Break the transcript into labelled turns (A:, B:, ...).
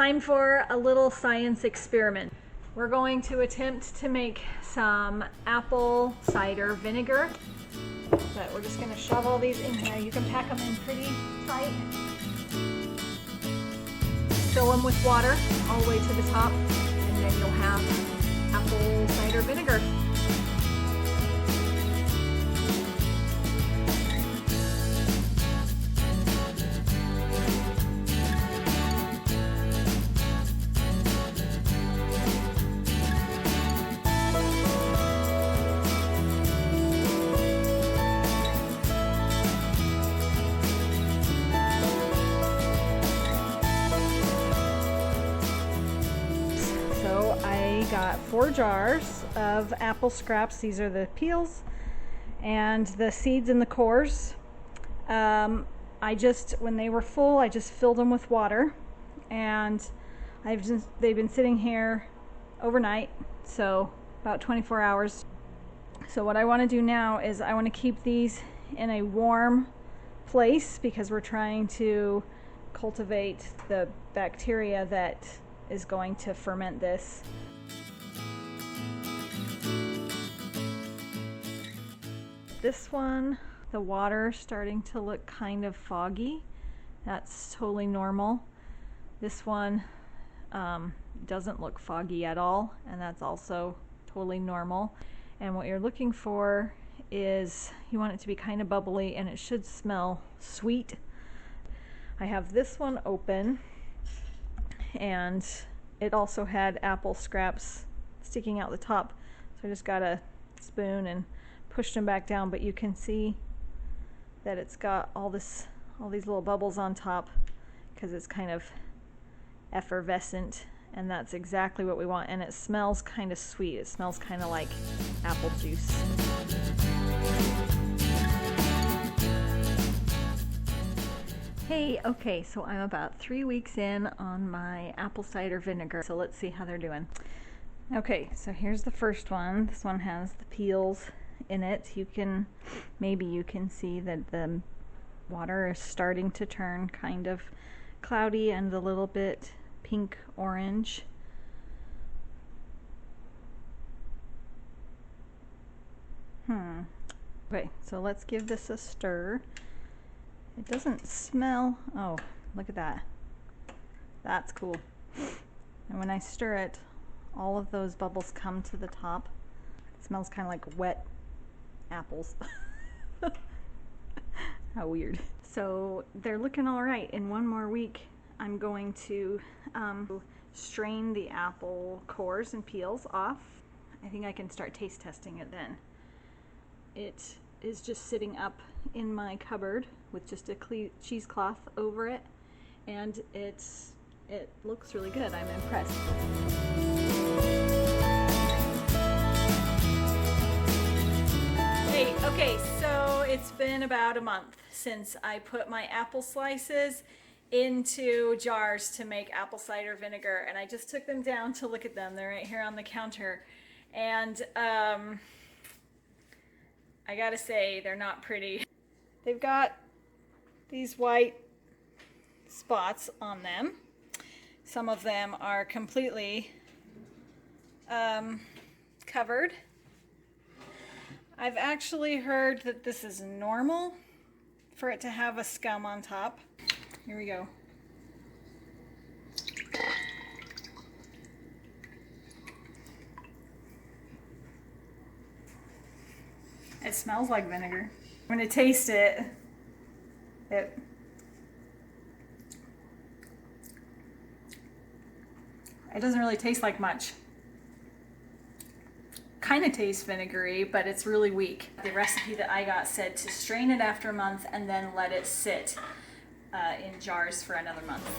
A: time for a little science experiment. We're going to attempt to make some apple cider vinegar. But we're just going to shove all these in here. You can pack them in pretty tight. Fill them with water all the way to the top, and then you'll have apple cider vinegar. So I got 4 jars of apple scraps. These are the peels and the seeds and the cores. When they were full, I just filled them with water, and they've been sitting here overnight, so about 24 hours. So what I want to do now is I want to keep these in a warm place because we're trying to cultivate the bacteria that is going to ferment this. This one, the water starting to look kind of foggy. That's totally normal. This one doesn't look foggy at all, and that's also totally normal. And what you're looking for is you want it to be kind of bubbly, and it should smell sweet. I have this one open, and it also had apple scraps sticking out the top, so I just got a spoon and pushed them back down, but you can see that it's got all these little bubbles on top because it's kind of effervescent, and that's exactly what we want. And it smells kind of sweet. It smells kind of like apple juice. Hey, okay, so I'm about 3 weeks in on my apple cider vinegar, so let's see how they're doing. Okay, so here's the first one. This one has the peels in it. Maybe you can see that the water is starting to turn kind of cloudy and a little bit pink orange. Okay, so let's give this a stir. It doesn't smell, oh, look at that. That's cool. And when I stir it, all of those bubbles come to the top. It smells kind of like wet apples. How weird. So they're looking all right. In 1 more week, I'm going to strain the apple cores and peels off. I think I can start taste testing it then. It is just sitting up in my cupboard with just a cheesecloth over it, and it looks really good. I'm impressed. Hey, okay, so it's been about a month since I put my apple slices into jars to make apple cider vinegar, and I just took them down to look at them. They're right here on the counter, and I gotta say, they're not pretty. They've got these white spots on them. Some of them are completely covered. I've actually heard that this is normal for it to have a scum on top. Here we go. It smells like vinegar. When you taste it, it doesn't really taste like much. Kind of tastes vinegary, but it's really weak. The recipe that I got said to strain it after a month and then let it sit in jars for another month.